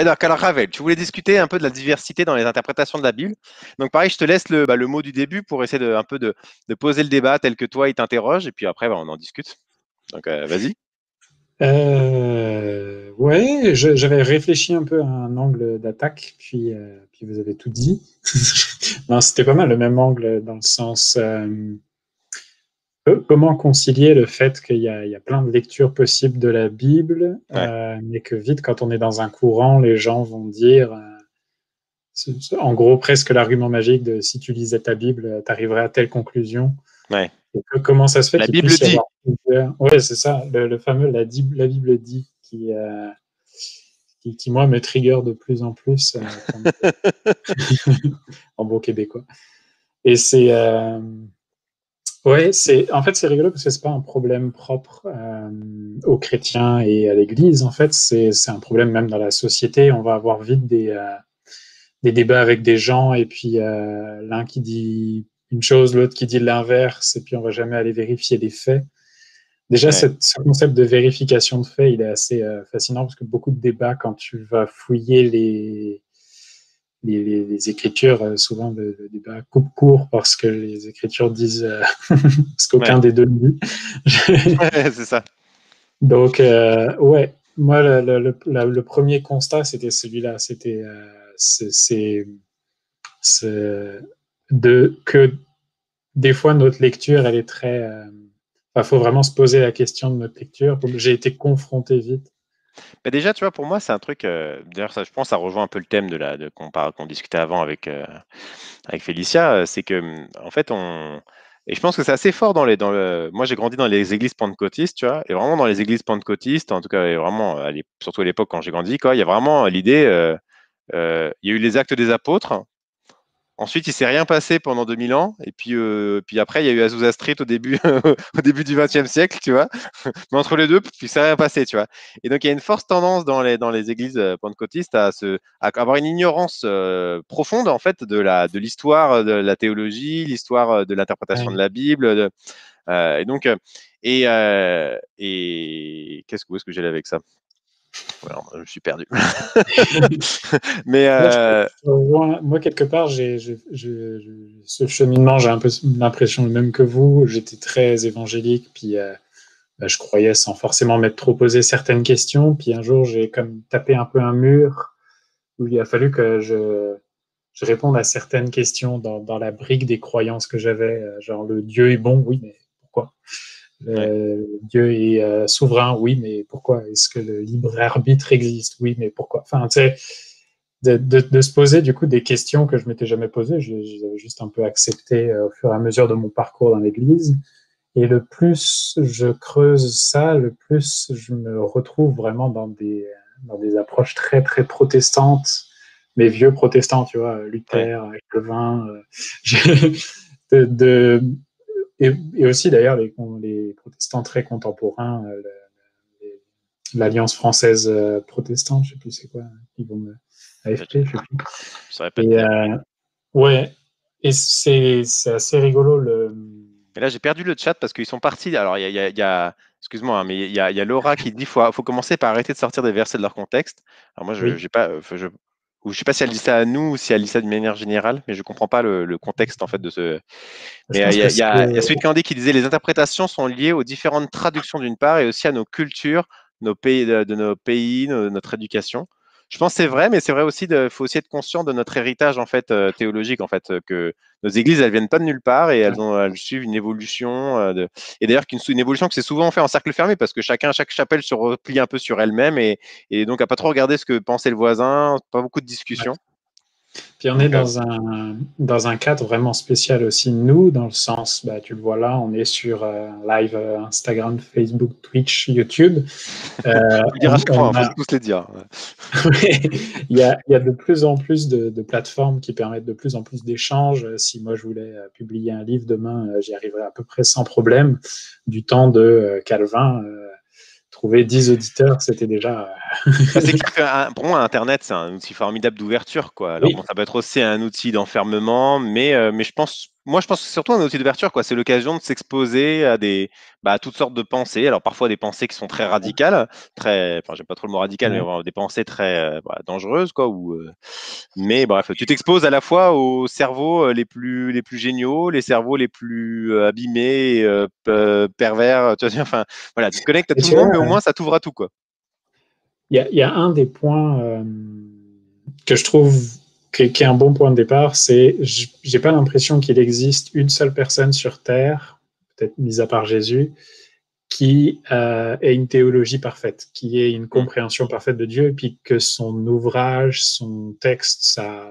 Et donc, alors, Ravel, tu voulais discuter un peu de la diversité dans les interprétations de la Bible. Donc, pareil, je te laisse le mot du début pour essayer un peu de poser le débat tel que toi, il t'interroge, et puis après, on en discute. Donc, vas-y. Ouais, j'avais réfléchi un peu à un angle d'attaque, puis vous avez tout dit. Non, c'était pas mal le même angle dans le sens comment concilier le fait qu'il y a plein de lectures possibles de la Bible, Ouais, mais que vite, quand on est dans un courant, les gens vont dire, en gros, presque l'argument magique de si tu lisais ta Bible, tu arriverais à telle conclusion. ouais. Et comment ça se fait La qu'il Bible puisse y dit. avoir plusieurs. Ouais, c'est ça, le fameux la Bible dit qui, moi, me trigger de plus en plus en bon québécois. Et ouais, en fait, c'est rigolo parce que c'est pas un problème propre aux chrétiens et à l'Église. En fait, c'est un problème même dans la société. On va avoir vite des débats avec des gens et puis l'un qui dit une chose, l'autre qui dit l'inverse, et puis on va jamais aller vérifier les faits. Déjà, Ouais, ce concept de vérification de faits, il est assez fascinant parce que beaucoup de débats, quand tu vas fouiller les écritures, souvent le débat coupe court parce que les écritures disent ce qu'aucun ouais. des deux ne dit. Ouais, c'est ça. Donc, ouais, moi, le premier constat, c'était celui-là. C'était c'est que des fois, notre lecture, elle est très. Il faut vraiment se poser la question de notre lecture. J'ai été confronté vite. Mais déjà, tu vois, pour moi, c'est un truc. D'ailleurs, ça, je pense, ça rejoint un peu le thème qu'on discutait avant avec Félicia. C'est que, en fait, et je pense que c'est assez fort moi, j'ai grandi dans les églises pentecôtistes, tu vois, et vraiment dans les églises pentecôtistes, en tout cas, et vraiment, surtout à l'époque quand j'ai grandi, quoi, il y a vraiment l'idée. Il y a eu les actes des apôtres. Ensuite, il s'est rien passé pendant 2000 ans. Et puis après, il y a eu Azusa Street au début, au début du XXe siècle, tu vois. Mais entre les deux, puis ça rien passé, tu vois. Et donc, il y a une forte tendance dans les églises pentecôtistes à avoir une ignorance profonde, en fait, de l'histoire de la théologie, l'histoire de l'interprétation de Ouais. la Bible. Et donc, où est-ce que j'allais avec ça? Alors, je me suis perdu. Mais Là, moi, quelque part, ce cheminement, j'ai un peu l'impression le même que vous. J'étais très évangélique, puis bah, je croyais sans forcément m'être trop posé certaines questions. Puis un jour, j'ai comme tapé un peu un mur où il a fallu que je réponde à certaines questions dans la brique des croyances que j'avais. Genre, le Dieu est bon, oui, mais pourquoi? ouais, Dieu est souverain, oui, mais pourquoi? Est-ce que le libre arbitre existe? Oui, mais pourquoi? Enfin, tu sais, de se poser du coup des questions que je m'étais jamais posées, je les avais juste un peu acceptées au fur et à mesure de mon parcours dans l'Église. Et le plus je creuse ça, le plus je me retrouve vraiment dans des approches très très protestantes, mais vieux protestants, tu vois, ouais. Luther, Calvin, de, de, et aussi d'ailleurs les protestants très contemporains, l'Alliance française protestante, je sais plus c'est quoi, ils vont me AFP, je sais plus. Je saurais pas te Et dire. ouais, et c'est assez rigolo le. Et là, j'ai perdu le chat parce qu'ils sont partis. Alors, excuse-moi, hein, mais il y a Laura qui dit faut commencer par arrêter de sortir des versets de leur contexte. Alors, moi, je Oui, j'ai pas, ou je sais pas si elle dit ça à nous ou si elle dit ça de manière générale, mais je comprends pas le contexte en fait de ce. je Mais pense que c'est. il y a Sweet Candy qui disait les interprétations sont liées aux différentes traductions d'une part et aussi à nos cultures, nos pays, de nos pays, notre éducation. Je pense que c'est vrai, mais c'est vrai aussi, faut aussi être conscient de notre héritage en fait théologique en fait que nos églises elles viennent pas de nulle part et Ouais. elles suivent une évolution et d'ailleurs une évolution que c'est souvent fait en cercle fermé parce que chaque chapelle se replie un peu sur elle-même et donc à pas trop regarder ce que pensait le voisin, pas beaucoup de Ouais. discussions. Puis on est Donc dans un cadre vraiment spécial aussi, nous, dans le sens, bah, tu le vois là, on est sur live Instagram, Facebook, Twitch, YouTube. faut le dire à chaque fois, On il faut a, tous les dire. il y a de plus en plus de plateformes qui permettent de plus en plus d'échanges. Si moi je voulais publier un livre demain, j'y arriverais à peu près sans problème. Du temps de Calvin, trouver 10 auditeurs, c'était déjà. Bah, c'est clair que pour moi, Internet, c'est un outil formidable d'ouverture, quoi. Alors bon, Oui, ça peut être aussi un outil d'enfermement, mais je pense moi, je pense que c'est surtout un outil d'ouverture, quoi. C'est l'occasion de s'exposer à à toutes sortes de pensées. Alors, parfois des pensées qui sont très radicales, enfin, j'aime pas trop le mot radical, mais Ouais. des pensées très dangereuses, quoi. Mais bref, tu t'exposes à la fois aux cerveaux les plus géniaux, les cerveaux les plus abîmés, pervers. Tu vois, enfin, voilà, tu te connectes à Et tout tu le monde, mais au vois, moins, ça t'ouvre à tout, quoi. il y a un des points que je trouve qui est un bon point de départ, c'est j'ai pas l'impression qu'il existe une seule personne sur Terre, peut-être mis à part Jésus, qui ait une théologie parfaite, qui ait une Mm. compréhension parfaite de Dieu, et puis que son ouvrage, son texte, sa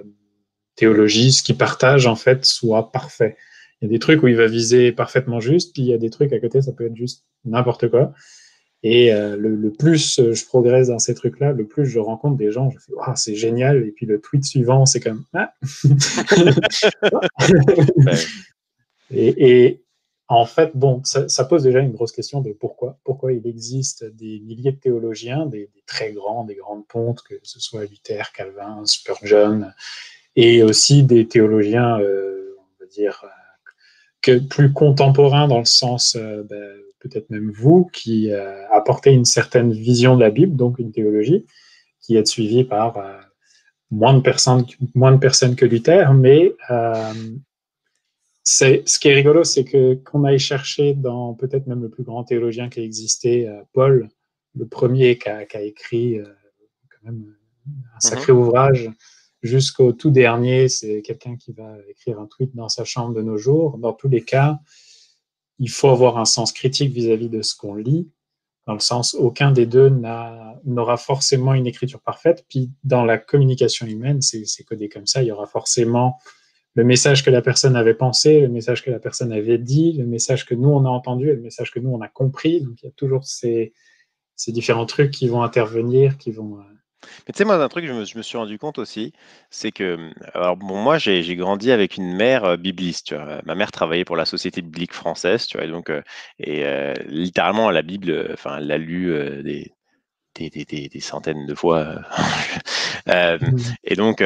théologie, ce qu'il partage, en fait, soit parfait. Il y a des trucs où il va viser parfaitement juste, puis il y a des trucs à côté, ça peut être juste n'importe quoi. Et le plus je progresse dans ces trucs-là, le plus je rencontre des gens, je fais wow, c'est génial. Et puis le tweet suivant, c'est comme ah. Ouais. et en fait, bon, ça pose déjà une grosse question de pourquoi. Pourquoi il existe des milliers de théologiens, des très grands, des grandes pontes, que ce soit Luther, Calvin, Spurgeon, et aussi des théologiens, on va dire, que plus contemporains dans le sens, peut-être même vous, qui apportez une certaine vision de la Bible, donc une théologie, qui est suivie par moins de personnes que Luther, mais ce qui est rigolo, c'est que qu'on aille chercher dans peut-être même le plus grand théologien qui a existé, Paul, le premier qui a écrit quand même un Mhm. sacré ouvrage, jusqu'au tout dernier, c'est quelqu'un qui va écrire un tweet dans sa chambre de nos jours. Dans tous les cas, il faut avoir un sens critique vis-à-vis de ce qu'on lit, dans le sens aucun des deux n'aura forcément une écriture parfaite. Puis dans la communication humaine, c'est codé comme ça, il y aura forcément le message que la personne avait pensé, le message que la personne avait dit, le message que nous on a entendu et le message que nous on a compris. Donc il y a toujours ces différents trucs qui vont intervenir, qui vont... Mais tu sais, moi, un truc que je me suis rendu compte aussi, c'est que, alors bon, moi, j'ai grandi avec une mère bibliste, tu vois. Ma mère travaillait pour la Société biblique française, tu vois, littéralement, la Bible, enfin, elle l'a lu des centaines de fois. Euh, donc,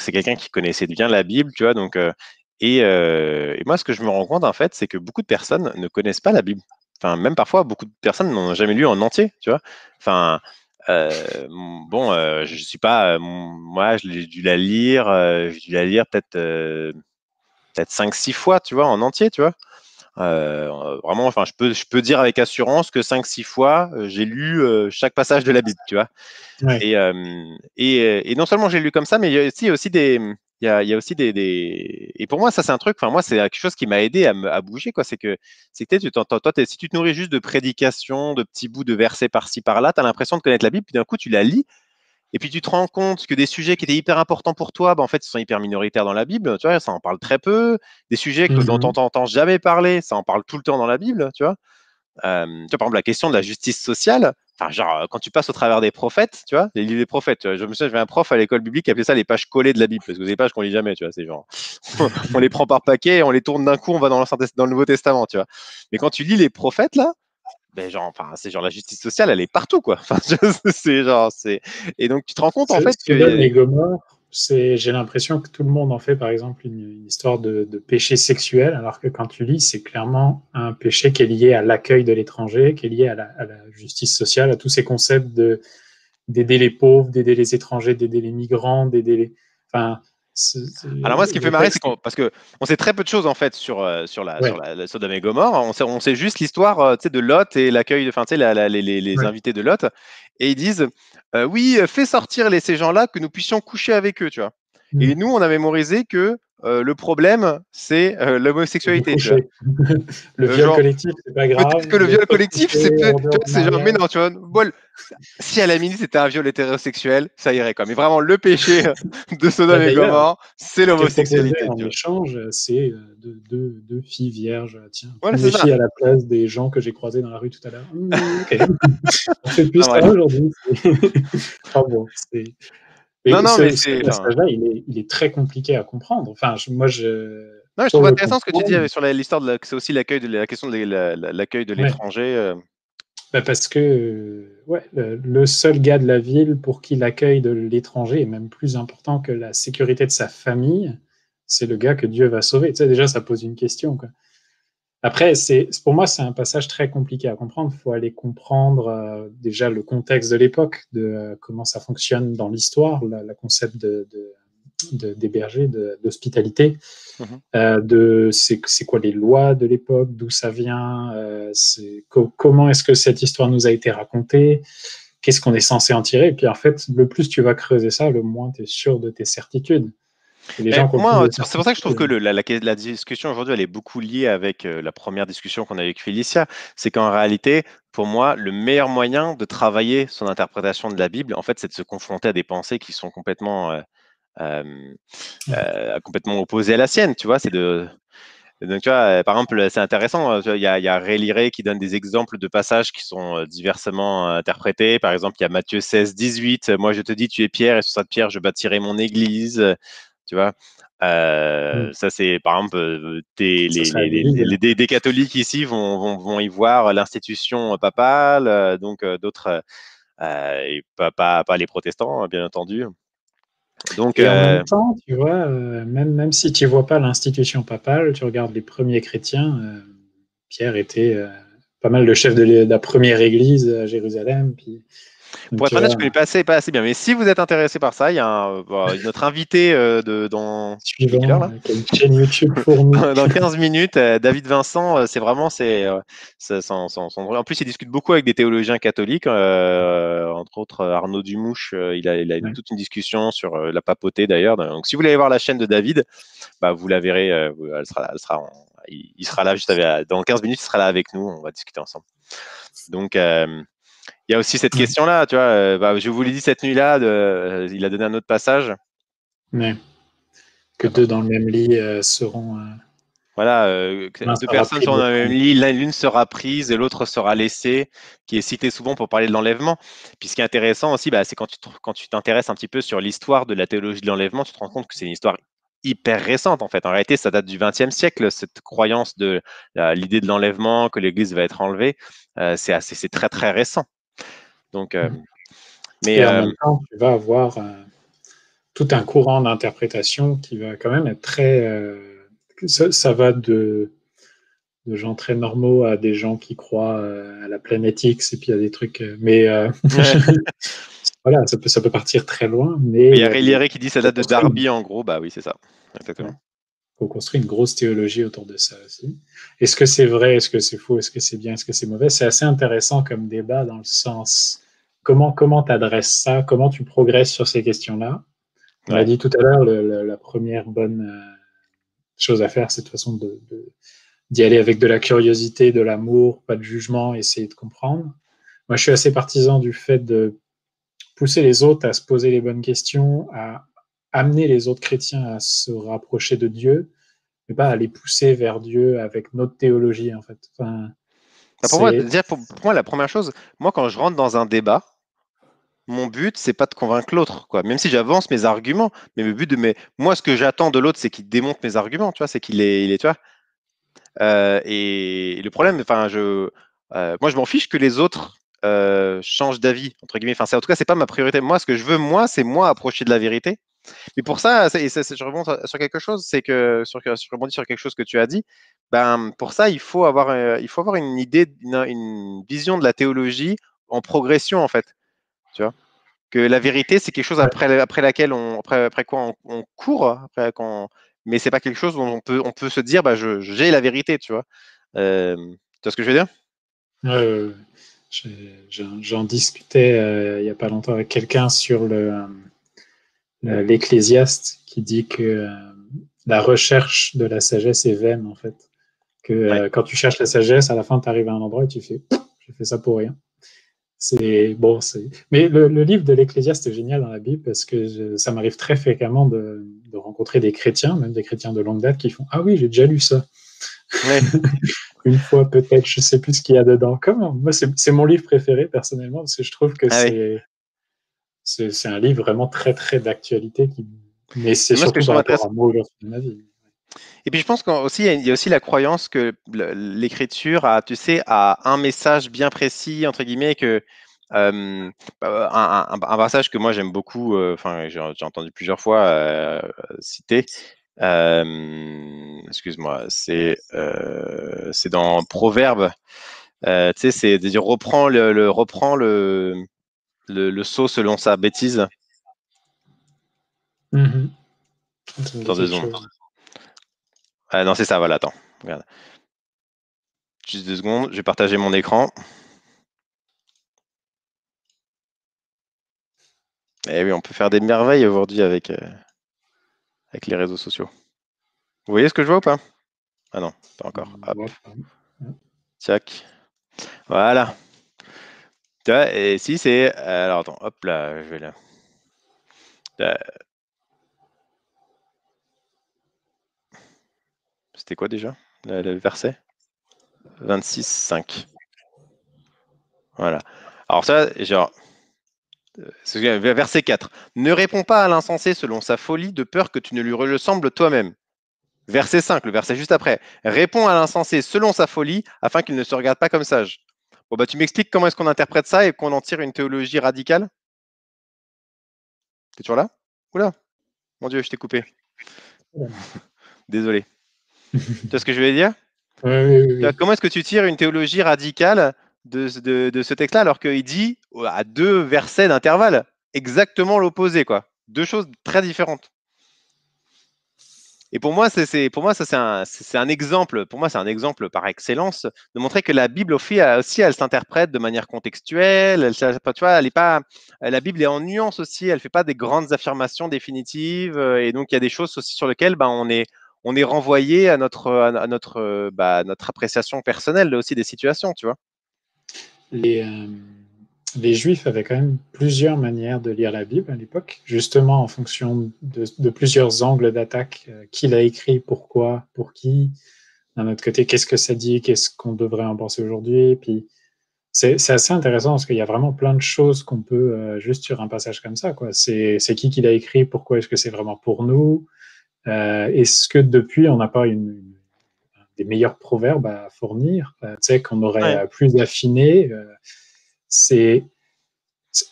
c'est quelqu'un qui connaissait bien la Bible, tu vois, et moi, ce que je me rends compte, en fait, c'est que beaucoup de personnes ne connaissent pas la Bible. Enfin, même parfois, beaucoup de personnes n'ont jamais lu en entier, tu vois. Enfin, je suis pas, moi, j'ai dû la lire, peut-être 5 6 fois, tu vois, en entier, tu vois. Vraiment, enfin, je peux dire avec assurance que 5 6 fois, j'ai lu chaque passage de la Bible, tu vois. Ouais. Et non seulement j'ai lu comme ça, mais il y a aussi il y a aussi et pour moi, ça, c'est un truc, enfin, moi, c'est quelque chose qui m'a aidé à bouger, quoi. C'est que si tu te nourris juste de prédications, de petits bouts de versets par-ci, par-là, tu as l'impression de connaître la Bible, puis d'un coup, tu la lis, et puis tu te rends compte que des sujets qui étaient hyper importants pour toi, en fait, ils sont hyper minoritaires dans la Bible, tu vois, ça en parle très peu. Des sujets dont on Mhm. n'entend jamais parler, ça en parle tout le temps dans la Bible, tu vois. Par exemple, la question de la justice sociale, enfin, genre, quand tu passes au travers des prophètes, tu vois, les livres des prophètes, tu vois, je me souviens, j'avais un prof à l'école biblique qui appelait ça les pages collées de la Bible, parce que c'est des pages qu'on lit jamais, tu vois, c'est genre, on les prend par paquet, on les tourne d'un coup, on va dans le Nouveau Testament, tu vois. Mais quand tu lis les prophètes, là, ben genre, enfin, c'est genre la justice sociale, elle est partout, quoi. Enfin, et donc tu te rends compte, en fait, Sodome que, et Gomorre, j'ai l'impression que tout le monde en fait, par exemple, une histoire de péché sexuel, alors que quand tu lis, c'est clairement un péché qui est lié à l'accueil de l'étranger, qui est lié à la justice sociale, à tous ces concepts d'aider les pauvres, d'aider les étrangers, d'aider les migrants, d'aider les... Enfin, alors moi, ce qui me fait le marrer, c'est texte... parce que on sait très peu de choses en fait sur Ouais, la Sodome et Gomorre. On sait juste l'histoire, tu sais, de Lot et l'accueil, enfin, tu sais, les ouais. invités de Lot, et ils disent, oui, fais sortir ces gens-là que nous puissions coucher avec eux, tu vois. Et Mm. nous, on a mémorisé que le problème, c'est De l'homosexualité, tu vois. coucher. Le viol Genre, collectif, c'est pas peut-être grave, que le mais viol pas de collectif, coucher tu en vois, dehors du c'est genre, mais mariage. non, tu vois, si à la minute c'était un viol hétérosexuel, ça irait quoi. Mais vraiment, le péché de Bah, Sodome et d'ailleurs, Gomorre, c'est ce qui est proposé l'homosexualité, en tu vois. échange, c'est deux filles vierges. Tiens, Voilà, prends c'est les ça. filles à la place des gens que j'ai croisés dans la rue tout à l'heure. Ok, on fait plus Ah, ça bref. aujourd'hui. Enfin bon, Non, et non, mais ce c'est. Enfin, passage-là, il est très compliqué à comprendre. Enfin, non, je pour trouve le intéressant ce que tu dis comprendre, sur l'histoire c'est aussi la question de l'accueil de ouais, l'étranger. bah parce que ouais, le seul gars de la ville pour qui l'accueil de l'étranger est même plus important que la sécurité de sa famille, c'est le gars que Dieu va sauver. Tu sais, déjà, ça pose une question, quoi. Après, pour moi, c'est un passage très compliqué à comprendre. Il faut aller comprendre déjà le contexte de l'époque, de comment ça fonctionne dans l'histoire, le concept des bergers, d'hospitalité, Mhm. c'est quoi les lois de l'époque, d'où ça vient, comment est-ce que cette histoire nous a été racontée, qu'est-ce qu'on est censé en tirer. Et puis en fait, le plus tu vas creuser ça, le moins tu es sûr de tes certitudes. Et les Mais gens qui ont plus moi, de c'est pour ça que je trouve que certitudes. la discussion aujourd'hui, elle est beaucoup liée avec la première discussion qu'on a avec Félicia. C'est qu'en réalité, pour moi, le meilleur moyen de travailler son interprétation de la Bible, en fait, c'est de se confronter à des pensées qui sont euh, complètement opposées à la sienne. Tu vois, c'est de donc, tu vois, par exemple, c'est intéressant. Tu vois, il y a Ray Liré qui donne des exemples de passages qui sont diversement interprétés. Par exemple, il y a Matthieu 16, 18. Moi, je te dis, tu es Pierre, et sur cette pierre, je bâtirai mon église. Tu vois, ça, c'est par exemple, Ça serait à l'Église. des catholiques ici vont y voir l'institution papale, donc d'autres, et pas les protestants, hein, bien entendu. Donc, Et en même temps, tu vois, même si tu ne vois pas l'institution papale, tu regardes les premiers chrétiens, Pierre était pas mal le chef de la première église à Jérusalem. Puis, donc, pour être tu honnête, vois, je ne connais pas assez bien. Mais si vous êtes intéressé par ça, il y a notre invité je sais plus quelle heure suivant, là. qui a une chaîne YouTube fournie. Dans 15 minutes, David Vincent, en plus, il discute beaucoup avec des théologiens catholiques, entre autres Arnaud Dumouche. Il a Ouais. toute une discussion sur la papauté d'ailleurs. Donc, si vous voulez aller voir la chaîne de David, bah, vous la verrez. Il sera là dans 15 minutes. Il sera là avec nous. On va discuter ensemble. Donc, il y a aussi cette Ouais. question-là. Tu vois, je vous l'ai dit cette nuit-là. Il a donné un autre passage. Ouais. Que Attends. deux dans le même lit seront. Voilà, L'un deux sera personnes pris, sont dans l'autre le même non. lit, l'une sera prise et l'autre sera laissée, qui est cité souvent pour parler de l'enlèvement. Puis ce qui est intéressant aussi, bah, c'est quand tu t'intéresses un petit peu sur l'histoire de la théologie de l'enlèvement, tu te rends compte que c'est une histoire hyper récente en fait. En réalité, ça date du XXe siècle, cette croyance de l'idée de l'enlèvement, que l'Église va être enlevée, c'est très très récent. Donc, mais Et en même temps, tu vas avoir tout un courant d'interprétation qui va quand même être très. Ça va de gens très normaux à des gens qui croient à la planète X et puis à des trucs. Voilà, ça peut partir très loin, mais il il y y a a Rélieré qui dit ça faut date de construire Darby en gros, bah oui, c'est ça, ouais, exactement. faut construire une grosse théologie autour de ça aussi. Est-ce que c'est vrai? Est-ce que c'est faux? Est-ce que c'est bien? Est-ce que c'est mauvais? C'est assez intéressant comme débat dans le sens comment tu adresses ça? Comment tu progresses sur ces questions-là? On a Ouais. dit tout à l'heure, la première bonne chose à faire, c'est de toute façon d'y aller avec de la curiosité, de l'amour, pas de jugement, essayer de comprendre. Moi, je suis assez partisan du fait de pousser les autres à se poser les bonnes questions, à amener les autres chrétiens à se rapprocher de Dieu, mais pas à les pousser vers Dieu avec notre théologie, en fait. Enfin, Bah, pour moi, c'est. déjà, pour moi, la première chose, moi, quand je rentre dans un débat, mon but, c'est pas de convaincre l'autre, quoi. Même si j'avance mes arguments, mais moi, ce que j'attends de l'autre, c'est qu'il démonte mes arguments, tu vois, c'est tu vois. Et le problème, enfin, moi, je m'en fiche que les autres changent d'avis, entre guillemets. Enfin, en tout cas, c'est pas ma priorité. Moi, ce que je veux, moi, c'est moi approcher de la vérité. Mais pour ça, je rebondis sur quelque chose, c'est que je rebondis sur quelque chose que tu as dit. Ben, pour ça, il faut avoir une idée, une vision de la théologie en progression, en fait. Tu vois, que la vérité, c'est quelque chose Ouais. après laquelle après quoi on court, mais c'est pas quelque chose où on peut se dire, bah, j'ai la vérité, tu vois. Tu vois ce que je veux dire? Euh, J'en discutais il n'y a pas longtemps avec quelqu'un sur l'Ecclésiaste qui dit que la recherche de la sagesse est vaine, en fait. Que Ouais. quand tu cherches la sagesse, à la fin, tu arrives à un endroit et tu fais j'ai fait ça pour rien. C'est bon, mais le livre de l'Ecclésiaste est génial dans la Bible parce que ça m'arrive très fréquemment de rencontrer des chrétiens, même des chrétiens de longue date, qui font ah oui, j'ai déjà lu ça Ouais. une fois peut-être, je sais plus ce qu'il y a dedans. Comment moi, c'est mon livre préféré personnellement parce que je trouve que Ah oui. c'est un livre vraiment très très d'actualité mais c'est Mais moi, ce que surtout je par trouve rapport intéressant, à moi aujourd'hui de ma vie. et puis je pense qu'il y a aussi la croyance que l'écriture a, tu sais, a un message bien précis, entre guillemets, que un passage que moi j'aime beaucoup, enfin j'ai entendu plusieurs fois citer, Excuse-moi, c'est dans Proverbe. Tu sais, c'est de dire reprends le sot selon sa bêtise. Mhm. Ça me dit Dans deux quelque secondes. chose. Ah non, c'est ça, voilà, attends. Regarde. Juste 2 secondes, je vais partager mon écran. Eh oui, on peut faire des merveilles aujourd'hui avec les réseaux sociaux. Vous voyez ce que je vois ou pas? Ah non, pas encore. Hop, Ouais. tac. Voilà. Tu vois, et si c'est. Alors attends, hop là, je vais là. C'était quoi déjà le verset? 26, 5. Voilà. Alors ça, genre, verset 4. Ne réponds pas à l'insensé selon sa folie, de peur que tu ne lui ressembles toi-même. Verset 5, le verset juste après. Réponds à l'insensé selon sa folie, afin qu'il ne se regarde pas comme sage. Bon, bah, tu m'expliques comment est-ce qu'on interprète ça et qu'on en tire une théologie radicale? T'es toujours là? Oula, mon Dieu, je t'ai coupé. Désolé. Tu vois ce que je vais dire? Oui, oui, oui, oui. Comment est-ce que tu tires une théologie radicale de ce texte-là alors qu'il dit à 2 versets d'intervalle exactement l'opposé, quoi. 2 choses très différentes. Et pour moi, pour moi, ça c'est un exemple. Pour moi, c'est un exemple par excellence de montrer que la Bible aussi, elle s'interprète de manière contextuelle. Tu vois, elle est pas, la Bible est en nuance aussi. Elle fait pas des grandes affirmations définitives. Et donc, il y a des choses aussi sur lesquelles on est renvoyé à notre appréciation personnelle aussi des situations. Tu vois. Les, les Juifs avaient quand même plusieurs manières de lire la Bible à l'époque, justement en fonction de plusieurs angles d'attaque. Qui l'a écrit, pourquoi, pour qui. D'un autre côté, qu'est-ce que ça dit, qu'est-ce qu'on devrait en penser aujourd'hui. Puis c'est assez intéressant parce qu'il y a vraiment plein de choses qu'on peut, juste sur un passage comme ça, quoi. C'est qui l'a écrit, pourquoi est-ce que c'est vraiment pour nous. Est-ce que depuis, on n'a pas des meilleurs proverbes à fournir, tu sais, qu'on aurait Ouais. plus affiné. C'est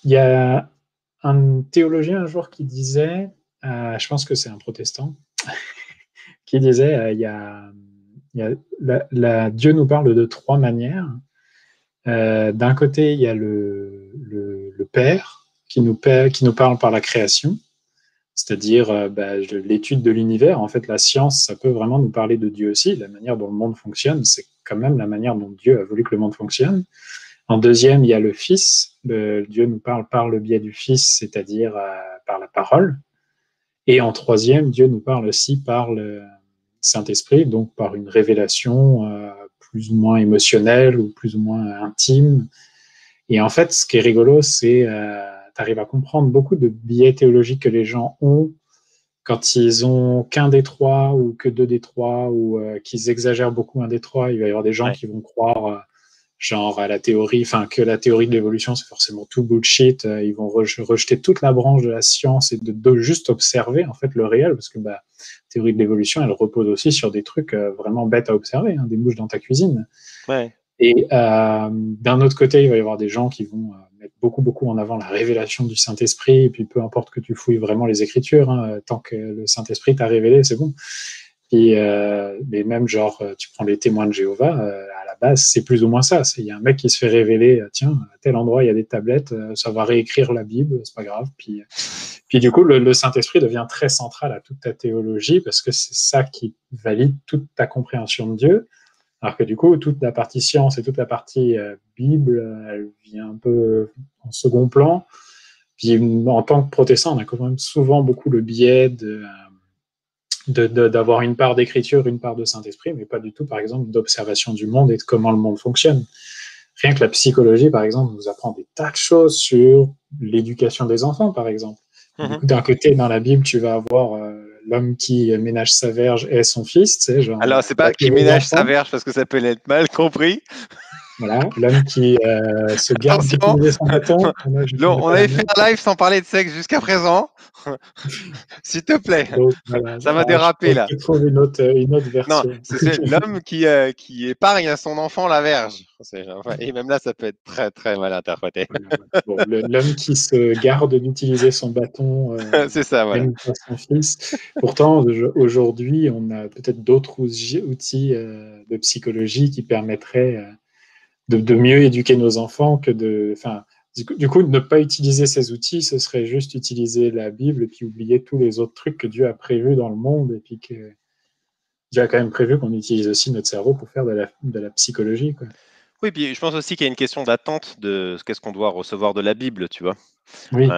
Il y a un théologien un jour qui disait, je pense que c'est un protestant, qui disait, Dieu nous parle de 3 manières. D'un côté, il y a le Père qui nous parle par la création, c'est-à-dire l'étude de l'univers. En fait, la science, ça peut vraiment nous parler de Dieu aussi. La manière dont le monde fonctionne, c'est quand même la manière dont Dieu a voulu que le monde fonctionne. En deuxième, il y a le Fils. Dieu nous parle par le biais du Fils, c'est-à-dire par la parole. Et en troisième, Dieu nous parle aussi par le Saint-Esprit, donc par une révélation plus ou moins émotionnelle ou plus ou moins intime. Et en fait, ce qui est rigolo, c'est tu arrives à comprendre beaucoup de biais théologiques que les gens ont quand ils ont qu'un des trois ou que deux des trois ou qu'ils exagèrent beaucoup un des trois. Il va y avoir des gens Ouais. qui vont croire genre à la théorie, enfin que la théorie de l'évolution c'est forcément tout bullshit. Ils vont rejeter toute la branche de la science et de juste observer en fait le réel parce que la théorie de l'évolution elle repose aussi sur des trucs vraiment bêtes à observer, hein, des mouches dans ta cuisine. Ouais. Et d'un autre côté, il va y avoir des gens qui vont mettre beaucoup en avant la révélation du Saint-Esprit, et puis peu importe que tu fouilles vraiment les Écritures, hein, tant que le Saint-Esprit t'a révélé, c'est bon. Et, mais même genre, tu prends les témoins de Jéhovah, à la base, c'est plus ou moins ça. Il y a un mec qui se fait révéler, tiens, à tel endroit, il y a des tablettes, ça va réécrire la Bible, c'est pas grave. Puis du coup, le Saint-Esprit devient très central à toute ta théologie, parce que c'est ça qui valide toute ta compréhension de Dieu. Alors que du coup, toute la partie science et toute la partie Bible, elle vient un peu en second plan. Puis en tant que protestant, on a quand même souvent beaucoup le biais d'avoir une part d'écriture, une part de Saint-Esprit, mais pas du tout, par exemple, d'observation du monde et de comment le monde fonctionne. Rien que la psychologie, par exemple, nous apprend des tas de choses sur l'éducation des enfants, par exemple. Du Mhm. coup, d'un côté, dans la Bible, tu vas avoir l'homme qui ménage sa verge et son fils, tu sais, genre, Alors, c'est pas pas tous qui vos ménage sa enfants. verge parce que ça peut être mal compris. Voilà, l'homme qui se garde Attention, d'utiliser son bâton. Je ne connais on pas la avait fait même. un live sans parler de sexe jusqu'à présent. S'il te plaît, Donc, voilà, ça va je déraper pourrais là. peut-être trouver une autre Non, version. c'est l'homme qui épargne à son enfant la verge. Enfin, et même là, ça peut être très très mal interprété. Voilà, voilà. Bon, l'homme qui se garde d'utiliser son bâton, C'est ça, voilà. même pas son fils. Pourtant, aujourd'hui, on a peut-être d'autres outils de psychologie qui permettraient de mieux éduquer nos enfants que de. Enfin, du coup, ne pas utiliser ces outils, ce serait juste utiliser la Bible et puis oublier tous les autres trucs que Dieu a prévus dans le monde et puis que Dieu a quand même prévu qu'on utilise aussi notre cerveau pour faire de la psychologie, quoi. Oui, puis je pense aussi qu'il y a une question d'attente de qu'est-ce qu'on doit recevoir de la Bible, tu vois. Oui,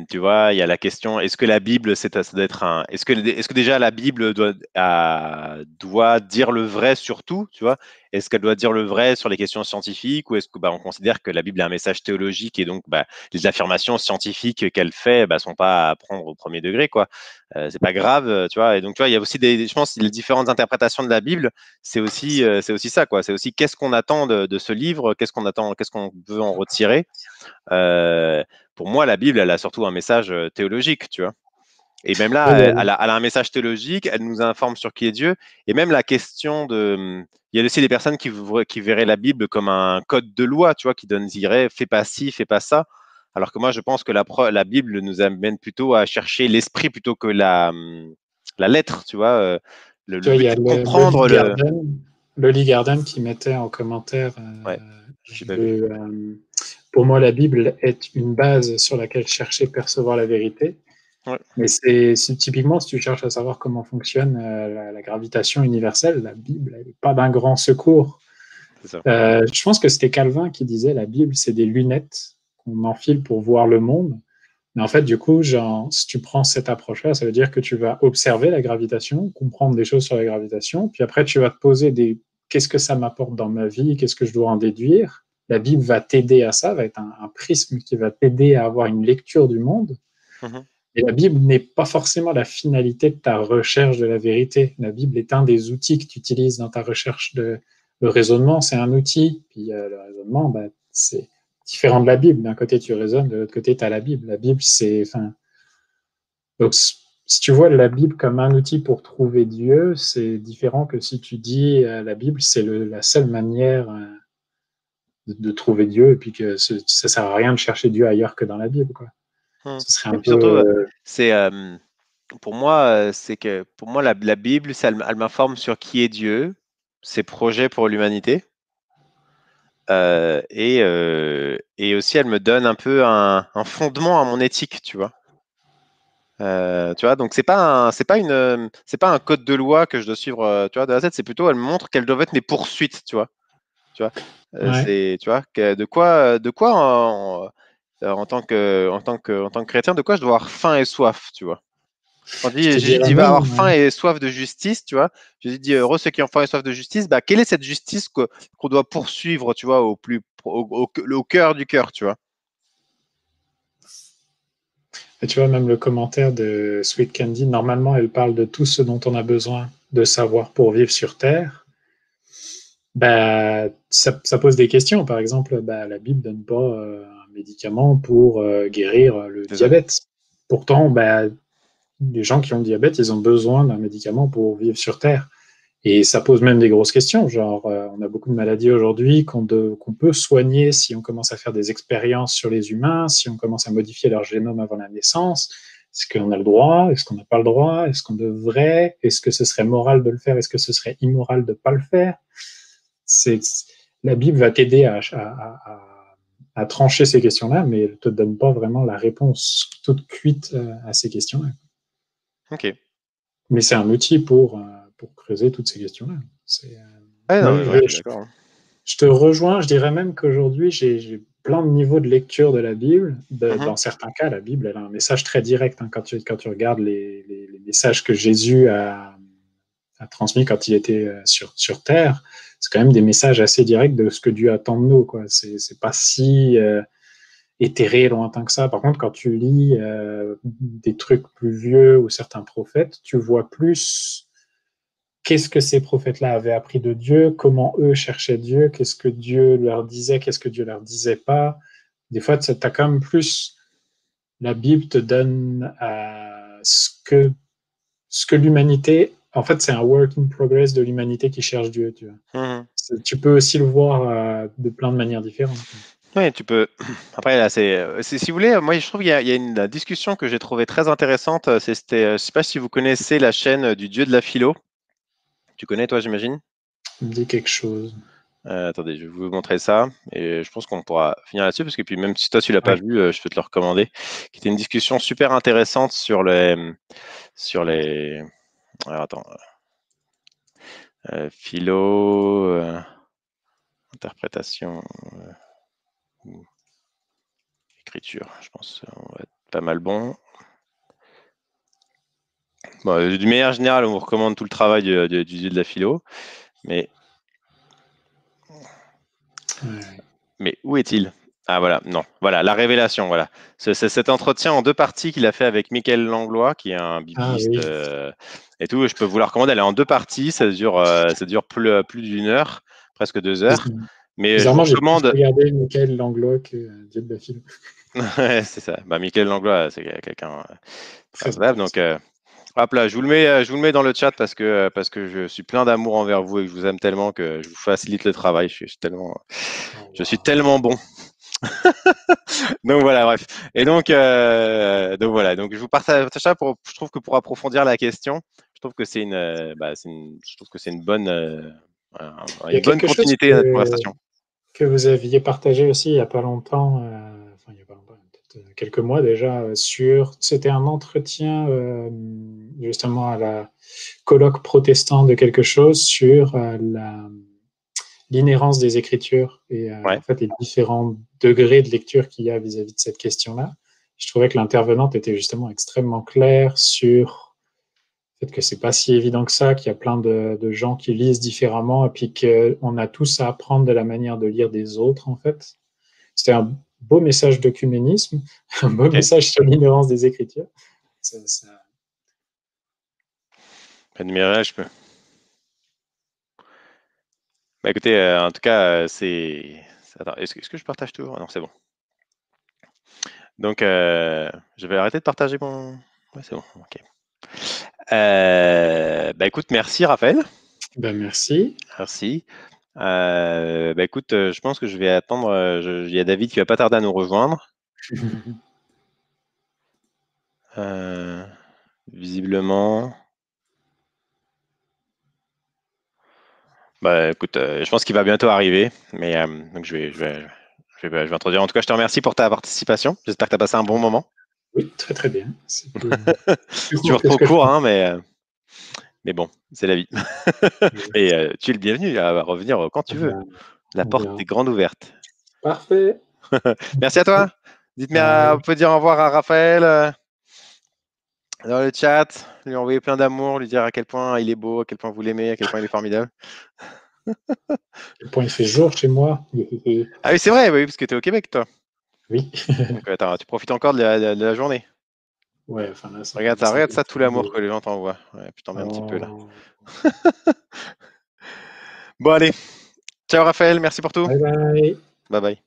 Tu vois, il y a la question, est-ce que la Bible, ça doit être est-ce que déjà la Bible doit dire le vrai sur tout, tu vois? Est-ce qu'elle doit dire le vrai sur les questions scientifiques ou est-ce que on considère que la Bible a un message théologique et donc les affirmations scientifiques qu'elle fait sont pas à prendre au premier degré, quoi. C'est pas grave, tu vois. Et donc, tu vois, il y a aussi je pense, les différentes interprétations de la Bible, c'est aussi ça, quoi. C'est aussi qu'est-ce qu'on attend de ce livre, qu'est-ce qu'on attend, qu'est-ce qu'on veut en retirer. Euh, pour moi, la Bible, elle a surtout un message théologique, tu vois. Et même là, oui, elle a un message théologique, elle nous informe sur qui est Dieu. Et même la question de. Il y a aussi des personnes qui verraient la Bible comme un code de loi, tu vois, qui dirait fais pas ci, fais pas ça. Alors que moi, je pense que la Bible nous amène plutôt à chercher l'esprit plutôt que la lettre, tu vois. tu Le vois, il but, y a c'est de comprendre le. Le Lee Garden qui mettait en commentaire Ouais, je pas vu. pour moi, la Bible est une base sur laquelle chercher percevoir la vérité. Ouais, Mais c'est typiquement, si tu cherches à savoir comment fonctionne la gravitation universelle, la Bible n'est pas d'un grand secours. c'est ça. Je pense que c'était Calvin qui disait la Bible, c'est des lunettes qu'on enfile pour voir le monde. Mais en fait, du coup, genre, si tu prends cette approche-là, ça veut dire que tu vas observer la gravitation, comprendre des choses sur la gravitation, puis après, tu vas te poser des qu'est-ce que ça m'apporte dans ma vie, qu'est-ce que je dois en déduire. La Bible va t'aider à ça, va être un prisme qui va t'aider à avoir une lecture du monde. Mhm. Et la Bible n'est pas forcément la finalité de ta recherche de la vérité. La Bible est un des outils que tu utilises dans ta recherche de. Le raisonnement, c'est un outil. Puis le raisonnement, c'est différent de la Bible. D'un côté, tu raisonnes, de l'autre côté, tu as la Bible. La Bible, c'est. Enfin, donc, si tu vois la Bible comme un outil pour trouver Dieu, c'est différent que si tu dis la Bible, c'est la seule manière de trouver Dieu, et puis que ça ne sert à rien de chercher Dieu ailleurs que dans la Bible, quoi. Mhm. Ce serait Et un puis surtout, peu. c'est pour moi, c'est que pour moi, la Bible, elle m'informe sur qui est Dieu, ses projets pour l'humanité, et aussi elle me donne un peu un fondement à mon éthique, tu vois. Tu vois, donc c'est pas un code de loi que je dois suivre, tu vois, de A à Z. C'est plutôt, elle me montre quelles doivent être mes poursuites, tu vois. Ouais. Tu vois, de quoi en tant que chrétien, de quoi je dois avoir faim et soif, tu vois. Quand Je te Jésus dirais dit va même, avoir faim et soif de justice, tu vois. Jésus dit heureux ceux qui ont faim et soif de justice. Quelle est cette justice qu'on doit poursuivre, tu vois, au cœur du cœur, tu vois. et tu vois, même le commentaire de Sweet Candy, normalement, elle parle de tout ce dont on a besoin de savoir pour vivre sur Terre. Ça pose des questions. Par exemple, la Bible ne donne pas un médicament pour guérir le C'est ça. diabète. Pourtant, les gens qui ont le diabète, ils ont besoin d'un médicament pour vivre sur Terre. Et ça pose même des grosses questions, genre on a beaucoup de maladies aujourd'hui qu'on peut soigner si on commence à faire des expériences sur les humains, si on commence à modifier leur génome avant la naissance. Est-ce qu'on a le droit? Est-ce qu'on n'a pas le droit? Est-ce qu'on devrait? Est-ce que ce serait moral de le faire? Est-ce que ce serait immoral de ne pas le faire? C'est, la Bible va t'aider à trancher ces questions-là, mais elle ne te donne pas vraiment la réponse toute cuite à ces questions-là. Ok. Mais c'est un outil pour creuser toutes ces questions-là. Ouais, non, Moi, mais ouais, je suis d'accord, hein. je te rejoins, je dirais même qu'aujourd'hui, j'ai plein de niveaux de lecture de la Bible. Mhm. Dans certains cas, la Bible, elle a un message très direct. Hein, quand tu regardes les messages que Jésus a transmis quand il était sur Terre, c'est quand même des messages assez directs de ce que Dieu attend de nous. C'est pas si éthéré, lointain que ça. Par contre, quand tu lis des trucs plus vieux ou certains prophètes, tu vois plus qu'est-ce que ces prophètes-là avaient appris de Dieu, comment eux cherchaient Dieu, qu'est-ce que Dieu leur disait, qu'est-ce que Dieu leur disait pas. Des fois, tu as quand même plus, la Bible te donne ce que l'humanité, en fait, c'est un work in progress de l'humanité qui cherche Dieu, tu vois. Mhm. Tu peux aussi le voir de plein de manières différentes. Oui, tu peux. Après, là, si vous voulez, moi, je trouve qu'il y a une discussion que j'ai trouvée très intéressante. Je ne sais pas si vous connaissez la chaîne du Dieu de la philo. Tu connais, toi, j'imagine? Ça me dit quelque chose. Attendez, je vais vous montrer ça. Et je pense qu'on pourra finir là-dessus, parce que puis même si toi, tu l'as pas Ouais. vu, je peux te le recommander. Qui était une discussion super intéressante sur les. Alors, attends. Philo, interprétation, ou écriture, je pense. On va être pas mal bon. Bon, d'une manière générale, on vous recommande tout le travail du Dieu de la philo. Mais où est-il? Ah voilà, non. Voilà, la révélation, voilà. C'est cet entretien en deux parties qu'il a fait avec Michael Langlois, qui est un Ah bibliste oui. et tout. Je peux vous la recommander. Elle est en deux parties. Ça dure plus d'une heure, presque 2 heures. Mais je vous Bizarrement, j'ai plus recommande. regardé Michael Langlois que Dieu de la philo. Ouais, c'est ça. Bah, Michael Langlois, c'est quelqu'un très Très agréable. Donc, intéressant. hop là, je vous le mets dans le chat parce que je suis plein d'amour envers vous et que je vous aime tellement que je vous facilite le travail. Oh, Je suis wow. tellement bon. Donc voilà, bref. Et donc voilà. Donc je vous partage ça je trouve que pour approfondir la question, je trouve que je trouve que c'est Il y a une bonne quelque chose continuité à notre conversation. que vous aviez partagé aussi il n'y a pas longtemps, enfin il n'y a pas longtemps, peut-être quelques mois déjà, c'était un entretien justement à la colloque protestant de quelque chose sur l'inhérence des Écritures et Ouais. en fait les différents degrés de lecture qu'il y a vis-à-vis de cette question-là. Je trouvais que l'intervenante était justement extrêmement claire sur le fait que c'est pas si évident que ça, qu'il y a plein de gens qui lisent différemment et puis qu'on a tous à apprendre de la manière de lire des autres en fait. C'était un beau message d'œcuménisme, un beau Ok. message sur l'inhérence des Écritures. Ça... Pas de mirage, je peux. Bah, écoutez, en tout cas, Attends, est-ce que je partage tout? Ah non, c'est bon. Donc, je vais arrêter de partager mon. Ouais, c'est bon. Ok. Bah écoute, merci Raphaël. Ben, merci. Merci. Bah écoute, je pense que je vais attendre. Il y a David qui va pas tarder à nous rejoindre. Visiblement. Bah écoute, je pense qu'il va bientôt arriver. Mais donc je vais introduire. En tout cas, je te remercie pour ta participation. J'espère que tu as passé un bon moment. Oui, très très bien. C'est plus C'est court toujours que ce trop que je court, pensais. hein, mais bon, c'est la vie. Et tu es le bienvenu à revenir quand tu veux. La On porte verra. est grande ouverte. Parfait. Merci à toi. On Bye. peut dire au revoir à Raphaël dans le chat, lui envoyer plein d'amour, lui dire à quel point il est beau, à quel point vous l'aimez, à quel point il est formidable. Quel point il fait jour chez moi. Ah oui, c'est vrai, oui, parce que tu es au Québec, toi. Oui. Donc attends, tu profites encore de la journée. Ouais, enfin là, ça commence un Regarde peu. ça, tout l'amour que les gens t'envoient. Ouais, puis t'en mets un petit peu là. Oh. Bon, allez. Ciao Raphaël, merci pour tout. Bye bye. Bye bye.